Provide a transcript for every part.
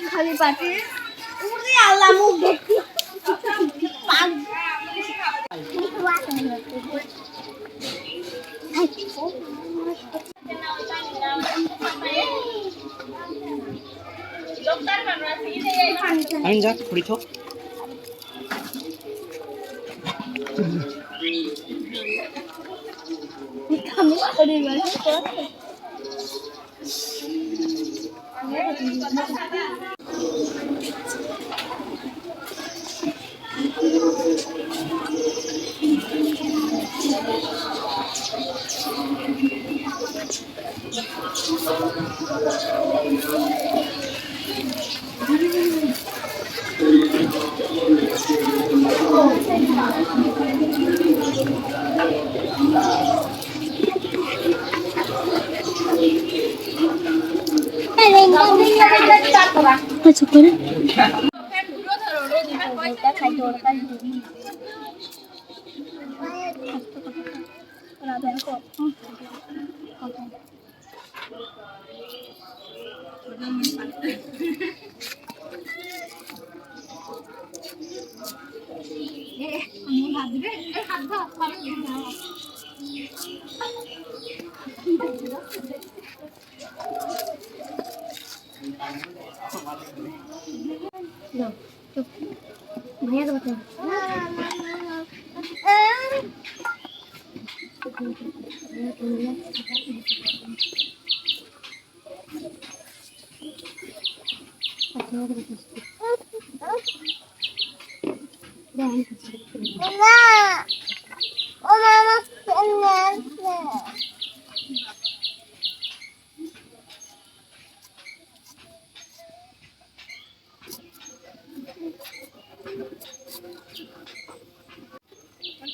खाली पार्टी আল্লাহ মুখ দেখি anh giác đi thuốc kamu ada di mana Masuk ke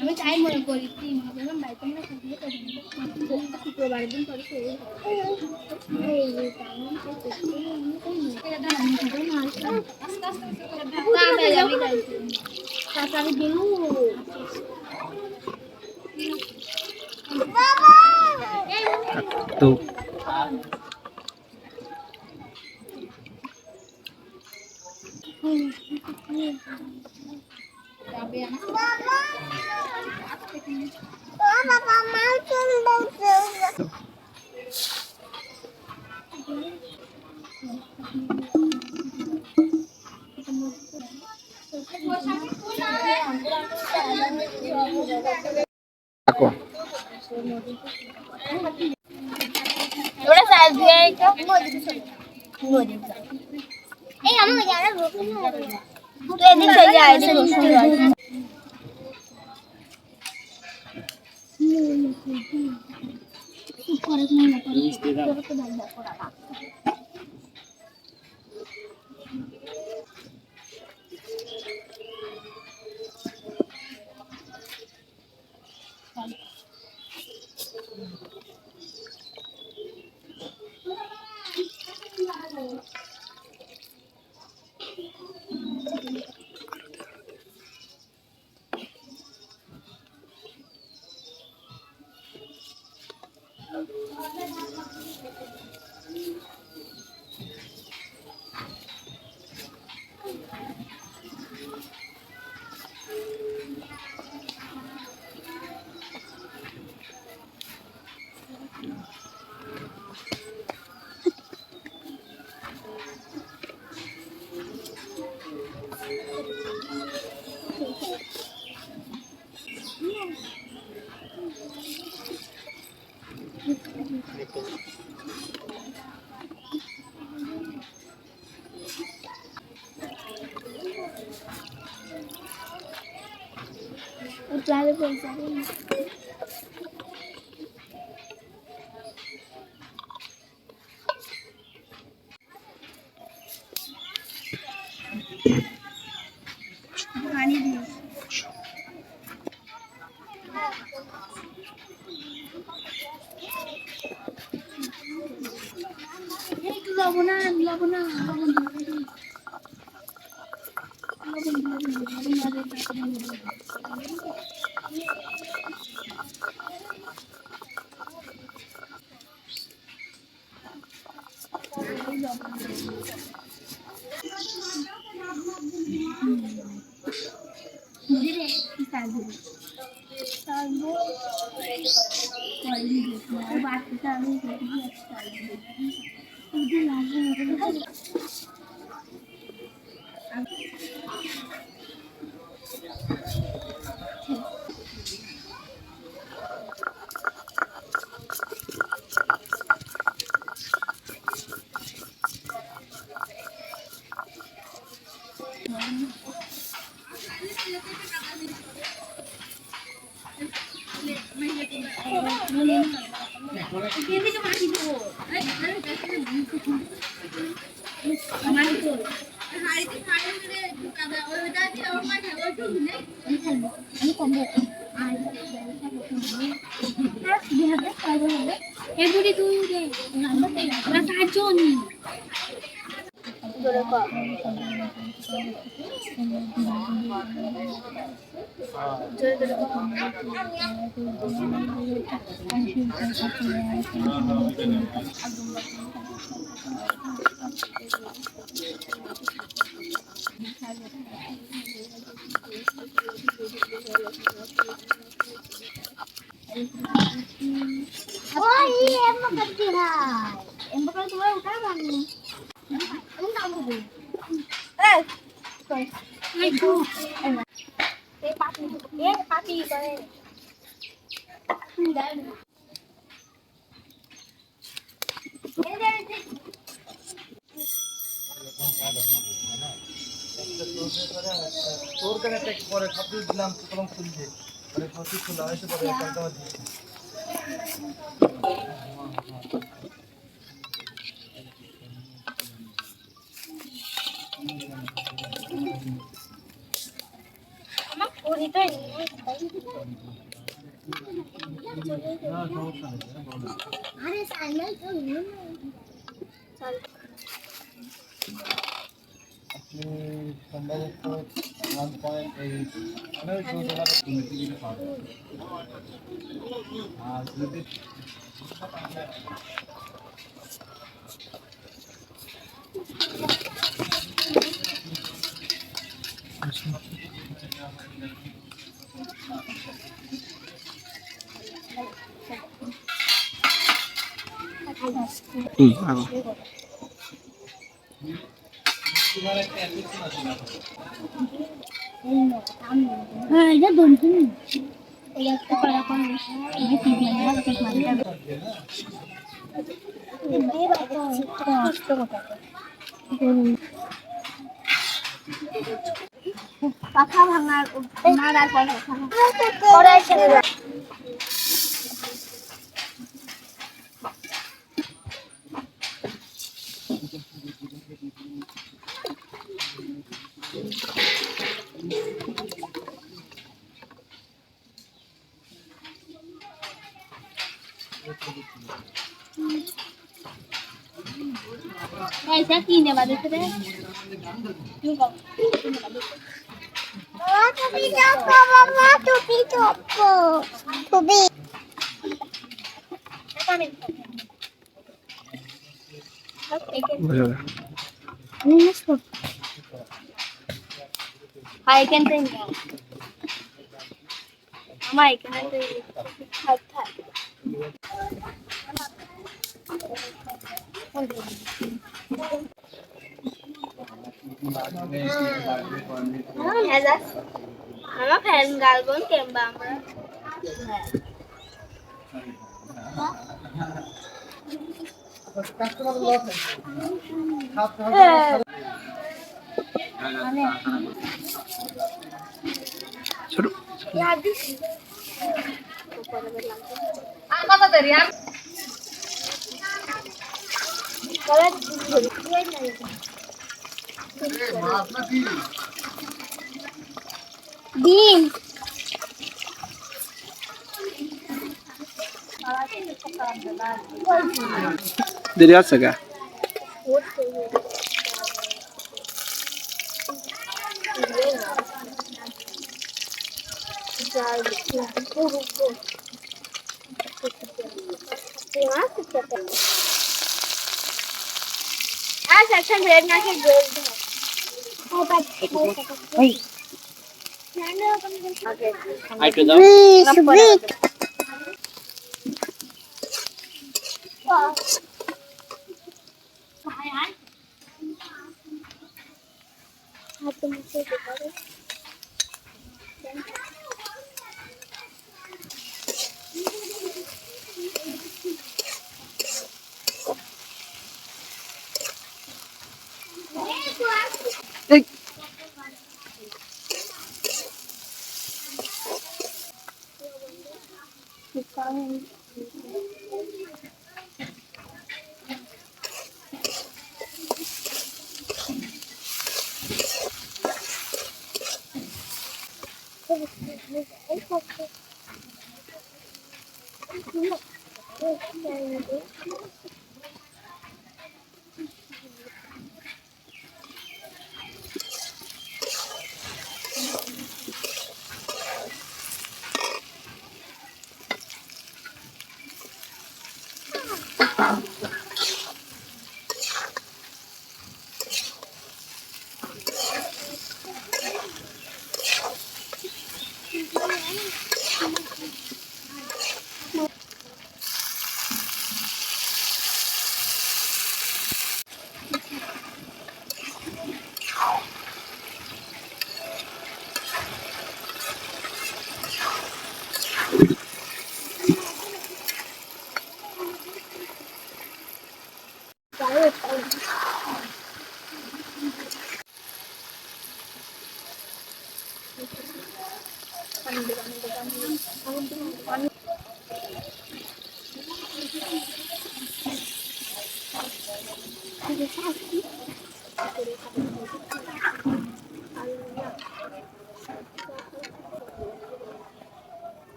আমি তাই মনে করি কি যখন বাইতে না থাকলে তখন শুক্রবার দিন পরে তো ako ওটা সাইজ দিয়ে একটা মোদি এই আমার যারা রোকন না তো এদিক চলে যায় এদিক রসুন যায় করে না করে তো ভালো করা লালে পয়সা পানি দিয়ে লবণ লবণ লবণ এগুলি তুই সাহায্য তোমার উঠা মানি পাপি করে তোর কাছে পরে সব দিলাম কলম খুলছে পরে কত খোলা হয়েছে পরে একটা দিয়েছি আমার পুরিটা আরে সাইকেল তো চল আপনি সম্ভবত 1.8 অনেক ডলার কিনে পাবেন আর যদি হ্যাঁ এটা দন্তি এটা একটা করা কোন এই টিভি না ঠিক মানে এই বাবা কষ্ট কথা পাখা ভাঙার মারার পর পরে এসে ऐसा की ने बाद से क्यों कब टोपी टोपो मामा टोपी टोपो टोपी I can think. Mama, I can Mama fan galbon kemba আমরা কাস্টমার লস ছোট আর কত দেরি আর ডিম দেরি আছে গা section bread na ke bread আইটো দাও এই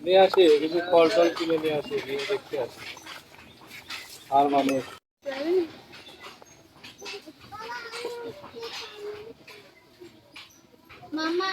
নিয়ে আসে কিছু ফল টল কিনে নিয়ে আসে নিয়ে দেখতে আসে আর মানুষ mama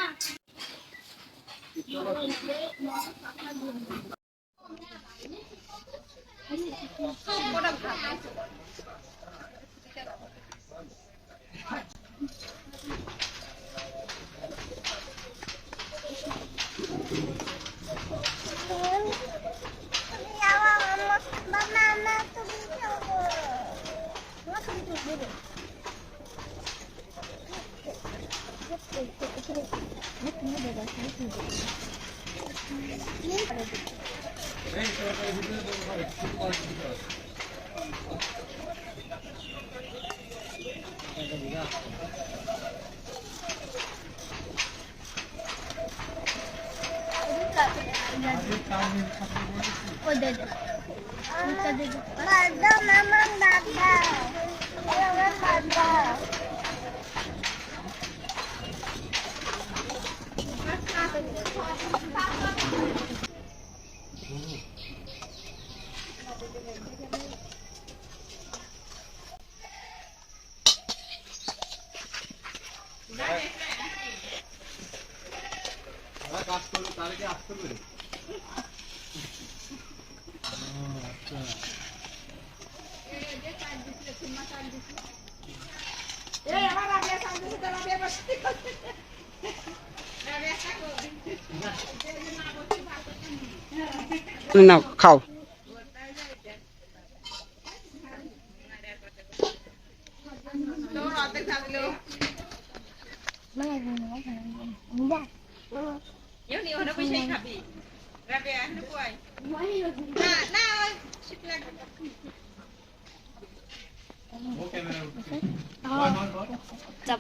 কাজ করবে তার কি আসতে পারে না খাও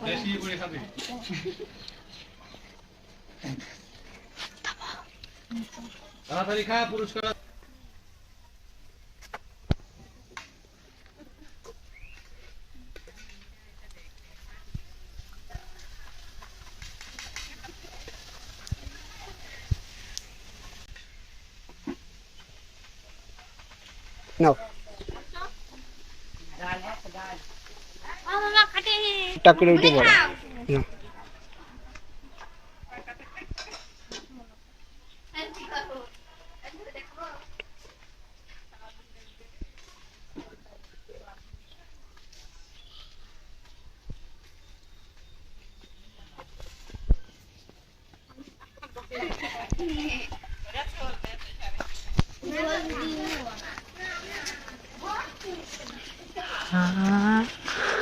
বেশি করে খাবি তাড়াতাড়ি খা পুরস্কার নাও মামা কাটে টাক করে উঠে পড়ো নাও।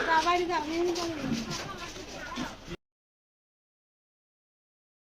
বাবাই যাবে